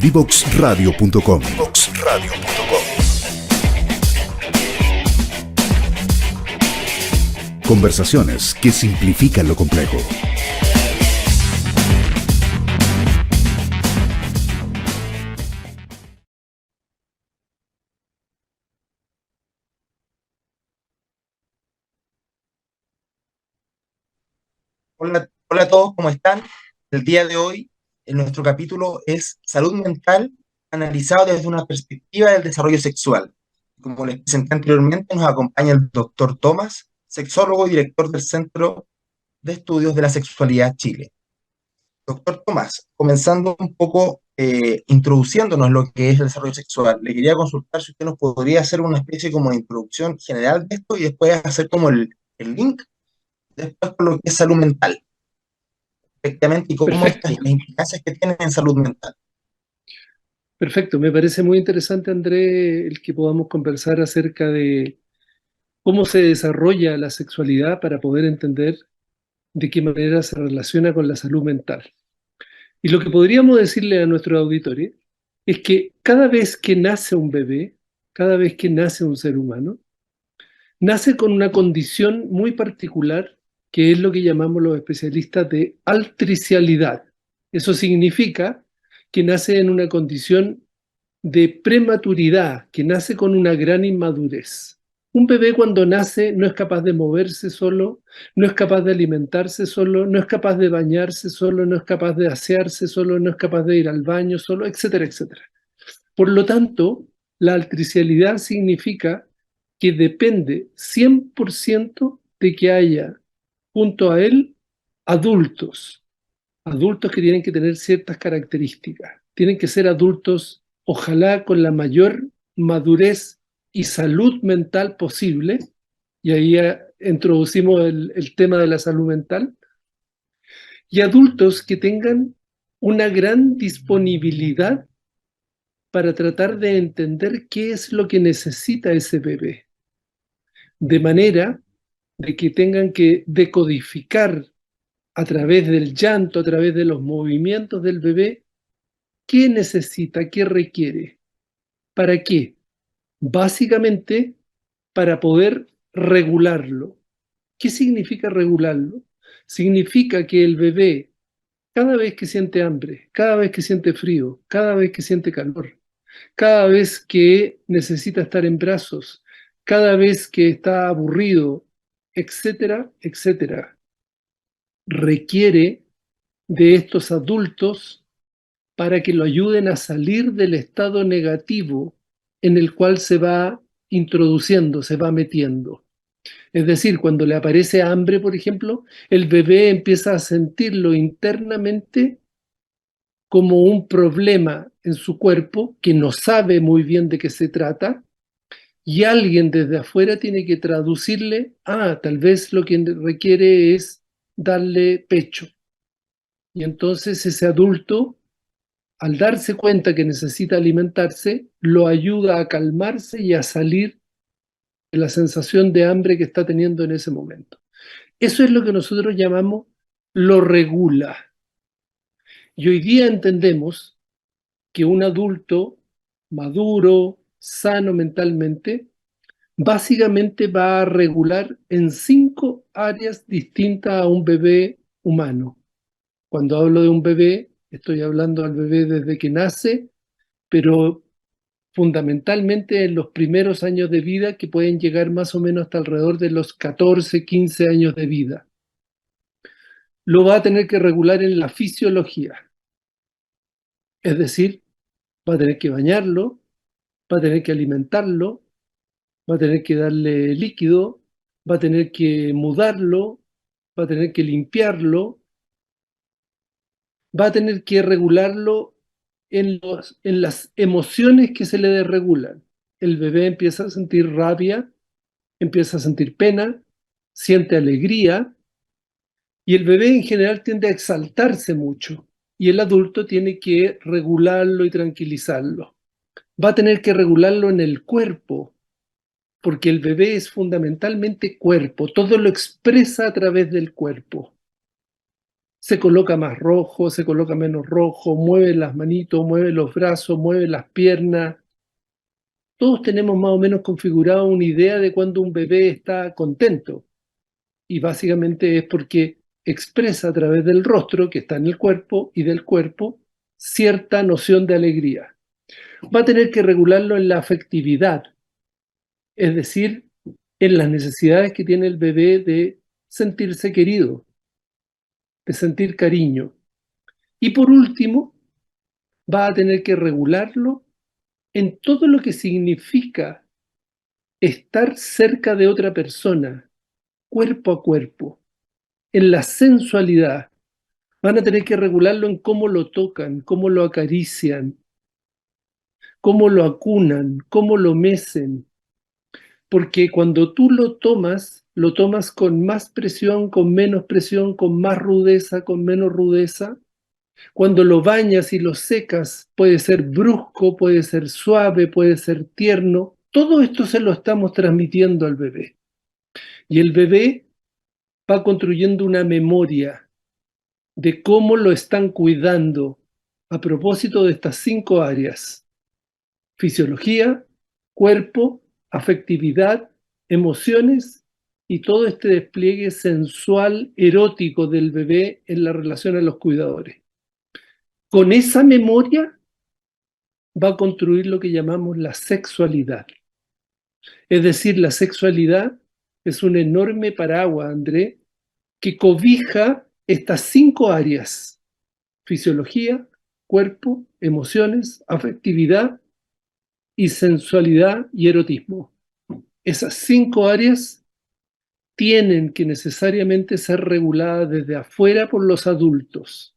Divoxradio.com. Conversaciones que simplifican lo complejo. Hola, hola a todos, ¿cómo están? El día de hoy, en nuestro capítulo es salud mental analizado desde una perspectiva del desarrollo sexual. Como les presenté anteriormente, nos acompaña el doctor Tomás, sexólogo y director del Centro de Estudios de la Sexualidad Chile. Doctor Tomás, comenzando un poco introduciéndonos lo que es el desarrollo sexual, le quería consultar si usted nos podría hacer una especie como de introducción general de esto y después hacer como el link después con lo que es salud mental efectivamente y cómo estas Perfecto, las implicancias que tienen en salud mental. perfecto. Me parece muy interesante, André, el que podamos conversar acerca de cómo se desarrolla la sexualidad para poder entender de qué manera se relaciona con la salud mental. Y lo que podríamos decirle a nuestro auditorio es que cada vez que nace un bebé, cada vez que nace un ser humano, nace con una condición muy particular que es lo que llamamos los especialistas de altricialidad. Eso significa que nace en una condición de prematuridad, que nace con una gran inmadurez. Un bebé cuando nace no es capaz de moverse solo, no es capaz de alimentarse solo, no es capaz de bañarse solo, no es capaz de asearse solo, no es capaz de ir al baño solo, etcétera, etcétera. Por lo tanto, la altricialidad significa que depende 100% de que haya junto a él adultos, adultos que tienen que tener ciertas características. Tienen que ser adultos, ojalá con la mayor madurez y salud mental posible, y ahí introducimos el tema de la salud mental, y adultos que tengan una gran disponibilidad para tratar de entender qué es lo que necesita ese bebé, de manera de que tengan que decodificar a través del llanto, a través de los movimientos del bebé, qué necesita, qué requiere, para qué. Básicamente, para poder regularlo. ¿Qué significa regularlo? Significa que el bebé, cada vez que siente hambre, cada vez que siente frío, cada vez que siente calor, cada vez que necesita estar en brazos, cada vez que está aburrido, etcétera, etcétera, requiere de estos adultos para que lo ayuden a salir del estado negativo en el cual se va introduciendo, se va metiendo. Es decir, cuando le aparece hambre, por ejemplo, el bebé empieza a sentirlo internamente como un problema en su cuerpo que no sabe muy bien de qué se trata y alguien desde afuera tiene que traducirle, tal vez lo que requiere es darle pecho. Y entonces ese adulto, al darse cuenta que necesita alimentarse, lo ayuda a calmarse y a salir de la sensación de hambre que está teniendo en ese momento. Eso es lo que nosotros llamamos lo regula. Y hoy día entendemos que un adulto maduro, sano mentalmente, básicamente va a regular en 5 áreas distintas a un bebé humano. Cuando hablo de un bebé, estoy hablando al bebé desde que nace, pero fundamentalmente en los primeros años de vida que pueden llegar más o menos hasta alrededor de los 14, 15 años de vida. Lo va a tener que regular en la fisiología, es decir, va a tener que bañarlo, va a tener que alimentarlo, va a tener que darle líquido, va a tener que mudarlo, va a tener que limpiarlo, va a tener que regularlo en las emociones que se le desregulan. El bebé empieza a sentir rabia, empieza a sentir pena, siente alegría y el bebé en general tiende a exaltarse mucho y el adulto tiene que regularlo y tranquilizarlo. Va a tener que regularlo en el cuerpo, porque el bebé es fundamentalmente cuerpo, todo lo expresa a través del cuerpo. Se coloca más rojo, se coloca menos rojo, mueve las manitos, mueve los brazos, mueve las piernas. Todos tenemos más o menos configurado una idea de cuando un bebé está contento. Y básicamente es porque expresa a través del rostro que está en el cuerpo y del cuerpo cierta noción de alegría. Va a tener que regularlo en la afectividad, es decir, en las necesidades que tiene el bebé de sentirse querido, de sentir cariño. Y por último, va a tener que regularlo en todo lo que significa estar cerca de otra persona, cuerpo a cuerpo, en la sensualidad. Van a tener que regularlo en cómo lo tocan, cómo lo acarician, cómo lo acunan, cómo lo mecen. Porque cuando tú lo tomas con más presión, con menos presión, con más rudeza, con menos rudeza. Cuando lo bañas y lo secas, puede ser brusco, puede ser suave, puede ser tierno. Todo esto se lo estamos transmitiendo al bebé. Y el bebé va construyendo una memoria de cómo lo están cuidando a propósito de estas 5 áreas: fisiología, cuerpo, afectividad, emociones y todo este despliegue sensual, erótico del bebé en la relación a los cuidadores. Con esa memoria va a construir lo que llamamos la sexualidad. Es decir, la sexualidad es un enorme paraguas, André, que cobija estas 5 áreas: fisiología, cuerpo, emociones, afectividad y sensualidad y erotismo. Esas 5 áreas tienen que necesariamente ser reguladas desde afuera por los adultos.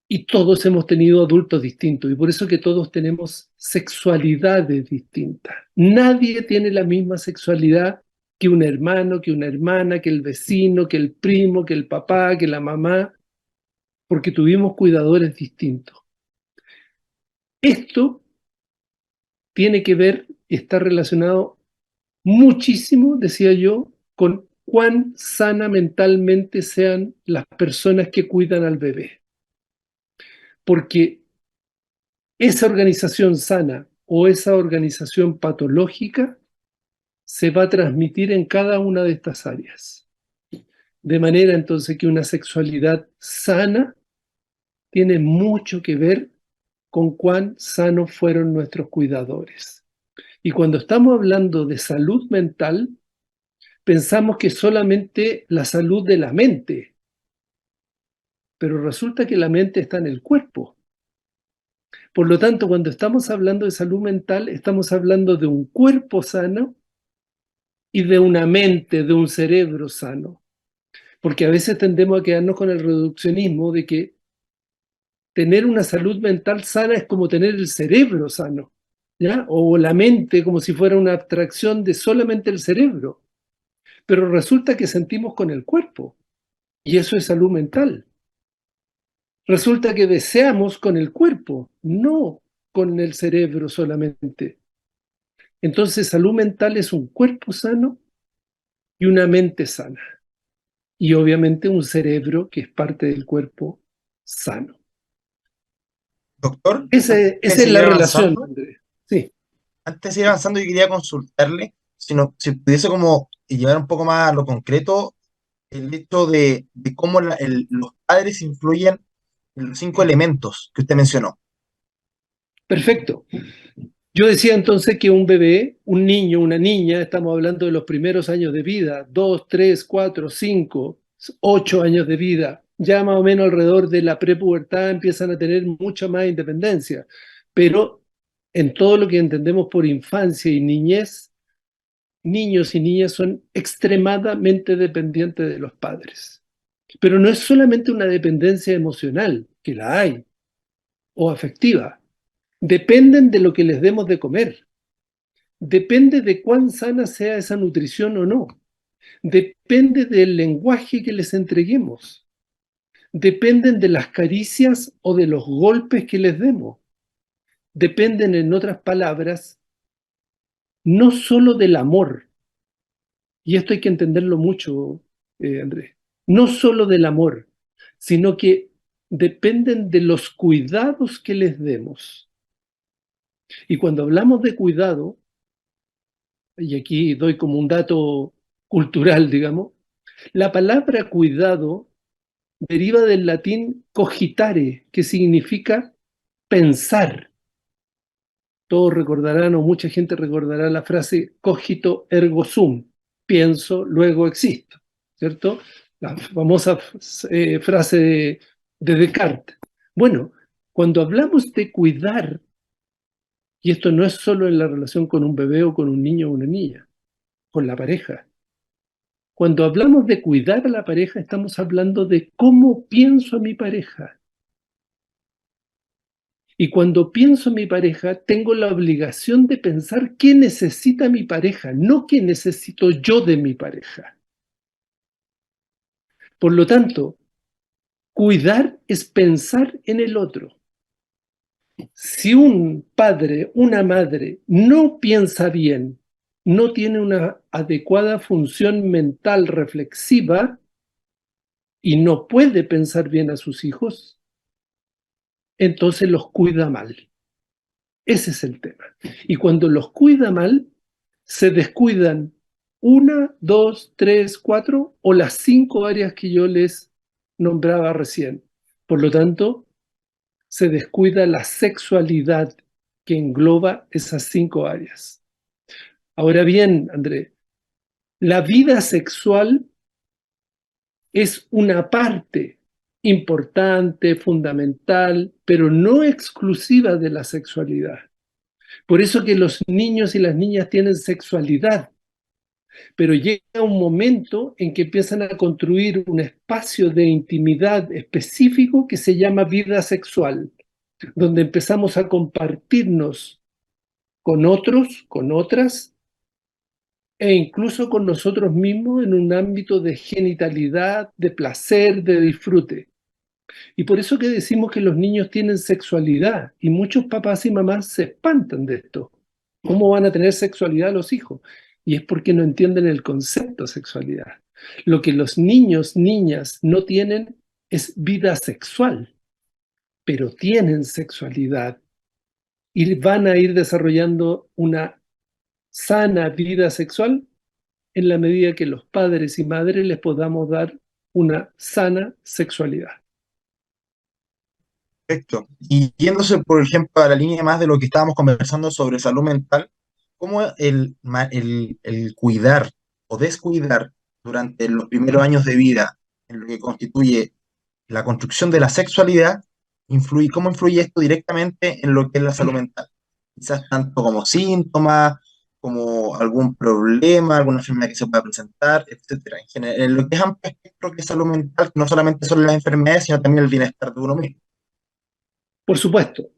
Y todos hemos tenido adultos distintos, y por eso que todos tenemos sexualidades distintas. Nadie tiene la misma sexualidad que un hermano, que una hermana, que el vecino, que el primo, que el papá, que la mamá, porque tuvimos cuidadores distintos. Esto tiene que ver y está relacionado muchísimo, decía yo, con cuán sana mentalmente sean las personas que cuidan al bebé. Porque esa organización sana o esa organización patológica se va a transmitir en cada una de estas áreas. De manera entonces que una sexualidad sana tiene mucho que ver con cuán sanos fueron nuestros cuidadores. Y cuando estamos hablando de salud mental, pensamos que solamente la salud de la mente, pero resulta que la mente está en el cuerpo. Por lo tanto, cuando estamos hablando de salud mental, estamos hablando de un cuerpo sano y de una mente, de un cerebro sano. Porque a veces tendemos a quedarnos con el reduccionismo de que tener una salud mental sana es como tener el cerebro sano, ¿ya? O la mente como si fuera una abstracción de solamente el cerebro. Pero resulta que sentimos con el cuerpo, y eso es salud mental. Resulta que deseamos con el cuerpo, no con el cerebro solamente. Entonces, salud mental es un cuerpo sano y una mente sana. Y obviamente un cerebro que es parte del cuerpo sano. Doctor, Esa antes de es la seguir relación, avanzando, Andrés. Sí, yo quería consultarle si pudiese como llevar un poco más a lo concreto el hecho de cómo los padres influyen en los 5 elementos que usted mencionó. perfecto. Yo decía entonces que un bebé, un niño, una niña, estamos hablando de los primeros años de vida, 2, 3, 4, 5, 8 años de vida, ya más o menos alrededor de la prepubertad empiezan a tener mucha más independencia, pero en todo lo que entendemos por infancia y niñez, niños y niñas son extremadamente dependientes de los padres. Pero no es solamente una dependencia emocional, que la hay, o afectiva. Dependen de lo que les demos de comer. Depende de cuán sana sea esa nutrición o no. Depende del lenguaje que les entreguemos. Dependen de las caricias o de los golpes que les demos. Dependen, en otras palabras, no solo del amor, y esto hay que entenderlo mucho, Andrés, no solo del amor, sino que dependen de los cuidados que les demos. Y cuando hablamos de cuidado, y aquí doy como un dato cultural, digamos, la palabra cuidado deriva del latín cogitare, que significa pensar. Todos recordarán, o mucha gente recordará la frase cogito ergo sum, pienso, luego existo, ¿cierto? La famosa frase de Descartes. Bueno, cuando hablamos de cuidar, y esto no es solo en la relación con un bebé o con un niño o una niña, con la pareja. Cuando hablamos de cuidar a la pareja, estamos hablando de cómo pienso a mi pareja. Y cuando pienso en mi pareja, tengo la obligación de pensar qué necesita mi pareja, no qué necesito yo de mi pareja. Por lo tanto, cuidar es pensar en el otro. Si un padre, una madre no piensa bien, no tiene una adecuada función mental reflexiva y no puede pensar bien a sus hijos, entonces los cuida mal. Ese es el tema. Y cuando los cuida mal, se descuidan una, dos, tres, cuatro o las 5 áreas que yo les nombraba recién. Por lo tanto, se descuida la sexualidad que engloba esas 5 áreas. Ahora bien, André, la vida sexual es una parte importante, fundamental, pero no exclusiva de la sexualidad. Por eso que los niños y las niñas tienen sexualidad, pero llega un momento en que empiezan a construir un espacio de intimidad específico que se llama vida sexual, donde empezamos a compartirnos con otros, con otras, e incluso con nosotros mismos en un ámbito de genitalidad, de placer, de disfrute. Y por eso que decimos que los niños tienen sexualidad, y muchos papás y mamás se espantan de esto. ¿Cómo van a tener sexualidad los hijos? Y es porque no entienden el concepto de sexualidad. Lo que los niños, niñas no tienen es vida sexual, pero tienen sexualidad y van a ir desarrollando una sana vida sexual en la medida que los padres y madres les podamos dar una sana sexualidad. Perfecto. Y yéndose, por ejemplo, a la línea más de lo que estábamos conversando sobre salud mental, ¿cómo el cuidar o descuidar durante los primeros años de vida en lo que constituye la construcción de la sexualidad, cómo influye esto directamente en lo que es la salud mental? Quizás tanto como síntomas, como algún problema, alguna enfermedad que se pueda presentar, etcétera. En general, en lo que es amplio espectro que es salud mental, no solamente son las enfermedades, sino también el bienestar de uno mismo. Por supuesto,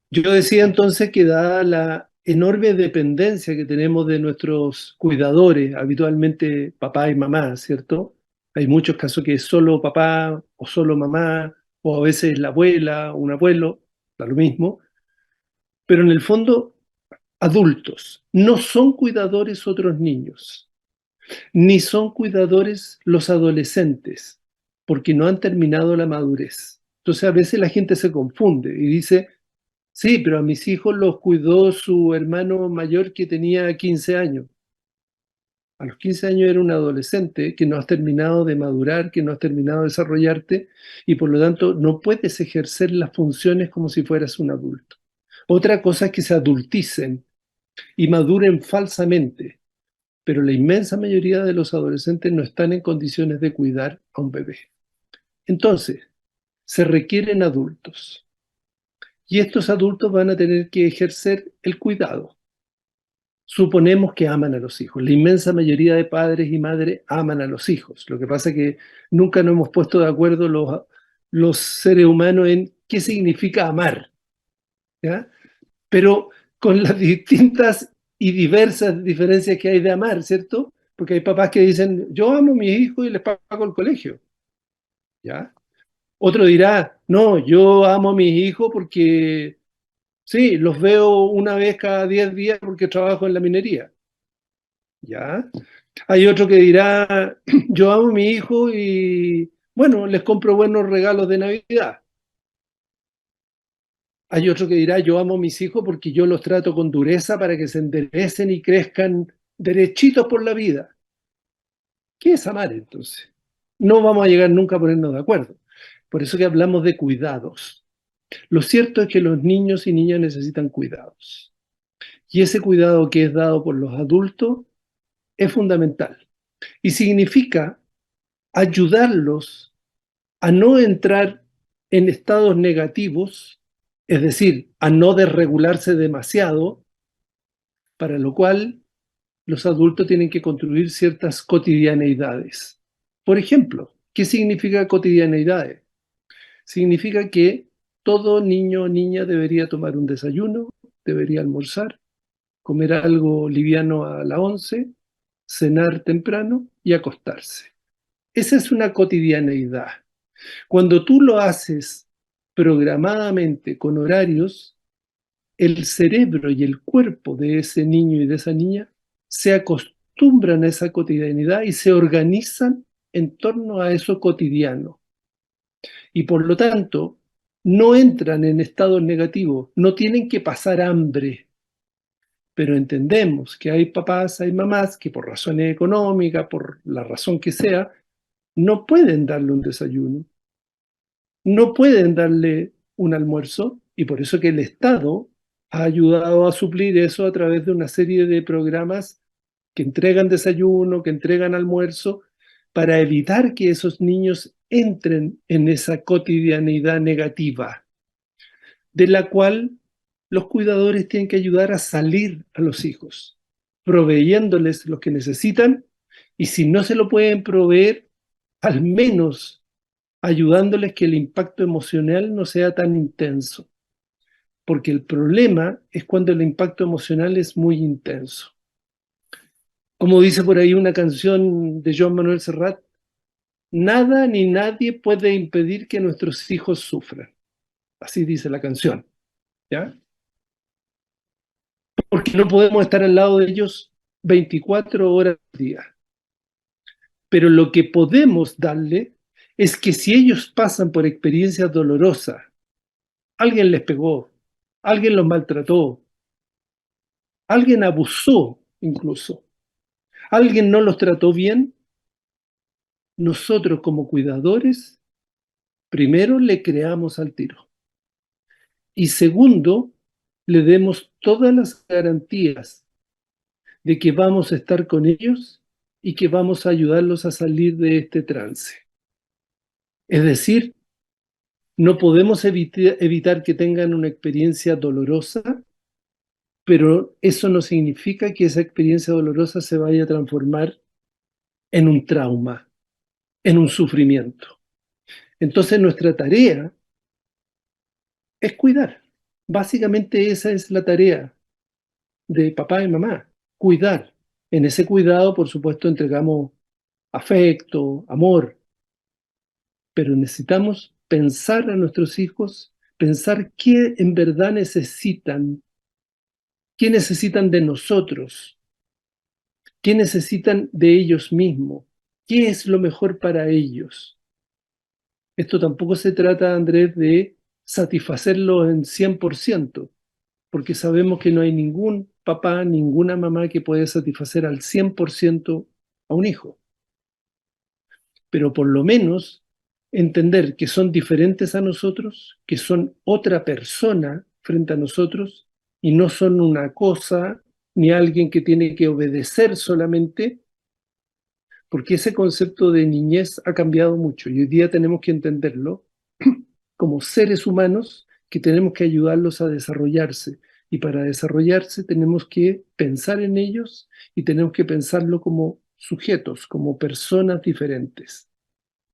yo decía entonces que dada la enorme dependencia que tenemos de nuestros cuidadores, habitualmente papá y mamá, ¿cierto? Hay muchos casos que es solo papá o solo mamá, o a veces la abuela o un abuelo, da lo mismo, pero en el fondo adultos, no son cuidadores otros niños, ni son cuidadores los adolescentes, porque no han terminado la madurez. Entonces a veces la gente se confunde y dice, sí, pero a mis hijos los cuidó su hermano mayor que tenía 15 años. A los 15 años era un adolescente que no has terminado de madurar, que no has terminado de desarrollarte y por lo tanto no puedes ejercer las funciones como si fueras un adulto. Otra cosa es que se adulticen y maduren falsamente, pero la inmensa mayoría de los adolescentes no están en condiciones de cuidar a un bebé. Entonces, se requieren adultos y estos adultos van a tener que ejercer el cuidado. Suponemos que aman a los hijos. La inmensa mayoría de padres y madres aman a los hijos. Lo que pasa es que nunca nos hemos puesto de acuerdo los seres humanos en qué significa amar, ¿ya? Pero con las distintas y diversas diferencias que hay de amar, ¿cierto? Porque hay papás que dicen, yo amo a mis hijos y les pago el colegio, ¿ya? Otro dirá, no, yo amo a mis hijos porque, sí, los veo una vez cada 10 días porque trabajo en la minería, ¿ya? Hay otro que dirá, yo amo a mi hijo y Bueno, les compro buenos regalos de Navidad. Hay otro que dirá, yo amo a mis hijos porque yo los trato con dureza para que se enderecen y crezcan derechitos por la vida. ¿Qué es amar entonces? No vamos a llegar nunca a ponernos de acuerdo. Por eso que hablamos de cuidados. Lo cierto es que los niños y niñas necesitan cuidados. Y ese cuidado que es dado por los adultos es fundamental. Y significa ayudarlos a no entrar en estados negativos, es decir, a no desregularse demasiado, para lo cual los adultos tienen que construir ciertas cotidianeidades. Por ejemplo, ¿qué significa cotidianeidades? Significa que todo niño o niña debería tomar un desayuno, debería almorzar, comer algo liviano a la 11, cenar temprano y acostarse. Esa es una cotidianeidad. Cuando tú lo haces programadamente con horarios, el cerebro y el cuerpo de ese niño y de esa niña se acostumbran a esa cotidianidad y se organizan en torno a eso cotidiano. Y por lo tanto, no entran en estados negativos, no tienen que pasar hambre. Pero entendemos que hay papás, hay mamás que por razones económicas, por la razón que sea, no pueden darle un desayuno, no pueden darle un almuerzo, y por eso que el Estado ha ayudado a suplir eso a través de una serie de programas que entregan desayuno, que entregan almuerzo, para evitar que esos niños entren en esa cotidianidad negativa, de la cual los cuidadores tienen que ayudar a salir a los hijos, proveyéndoles lo que necesitan, y si no se lo pueden proveer, al menos ayudándoles que el impacto emocional no sea tan intenso, porque el problema es cuando el impacto emocional es muy intenso. Como dice por ahí una canción de Joan Manuel Serrat, nada ni nadie puede impedir que nuestros hijos sufran. Así dice la canción, ¿ya? Porque no podemos estar al lado de ellos 24 horas al día. Pero lo que podemos darle es que si ellos pasan por experiencias dolorosas, alguien les pegó, alguien los maltrató, alguien abusó incluso, alguien no los trató bien, nosotros como cuidadores, primero le creamos al tiro. Y segundo, le demos todas las garantías de que vamos a estar con ellos y que vamos a ayudarlos a salir de este trance. Es decir, no podemos evitar que tengan una experiencia dolorosa, pero eso no significa que esa experiencia dolorosa se vaya a transformar en un trauma, en un sufrimiento. Entonces nuestra tarea es cuidar. Básicamente esa es la tarea de papá y mamá, cuidar. En ese cuidado, por supuesto, entregamos afecto, amor, pero necesitamos pensar a nuestros hijos, pensar qué en verdad necesitan, qué necesitan de nosotros, qué necesitan de ellos mismos, qué es lo mejor para ellos. Esto tampoco se trata, Andrés, de satisfacerlo en 100%, porque sabemos que no hay ningún papá, ninguna mamá que pueda satisfacer al 100% a un hijo. Pero por lo menos entender que son diferentes a nosotros, que son otra persona frente a nosotros y no son una cosa ni alguien que tiene que obedecer solamente, porque ese concepto de niñez ha cambiado mucho y hoy día tenemos que entenderlo como seres humanos que tenemos que ayudarlos a desarrollarse. Y para desarrollarse tenemos que pensar en ellos y tenemos que pensarlo como sujetos, como personas diferentes.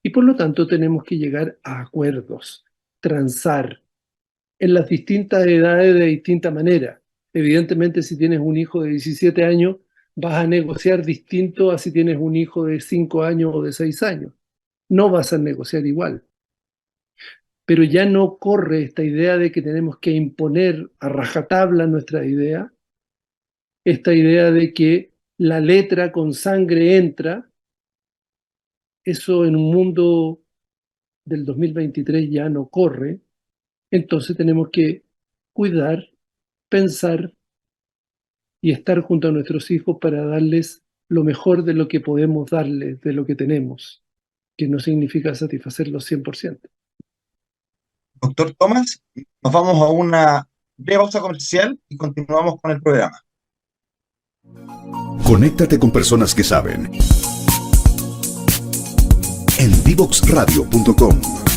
Y por lo tanto tenemos que llegar a acuerdos, transar en las distintas edades de distinta manera. Evidentemente, si tienes un hijo de 17 años, vas a negociar distinto a si tienes un hijo de 5 años o de 6 años. No vas a negociar igual. Pero ya no corre esta idea de que tenemos que imponer a rajatabla nuestra idea, esta idea de que la letra con sangre entra, eso en un mundo del 2023 ya no corre, entonces tenemos que cuidar, pensar y estar junto a nuestros hijos para darles lo mejor de lo que podemos darles, de lo que tenemos, que no significa satisfacerlos 100%. Doctor Tomás, nos vamos a una breve pausa comercial y continuamos con el programa. Conéctate con personas que saben. En divoxradio.com.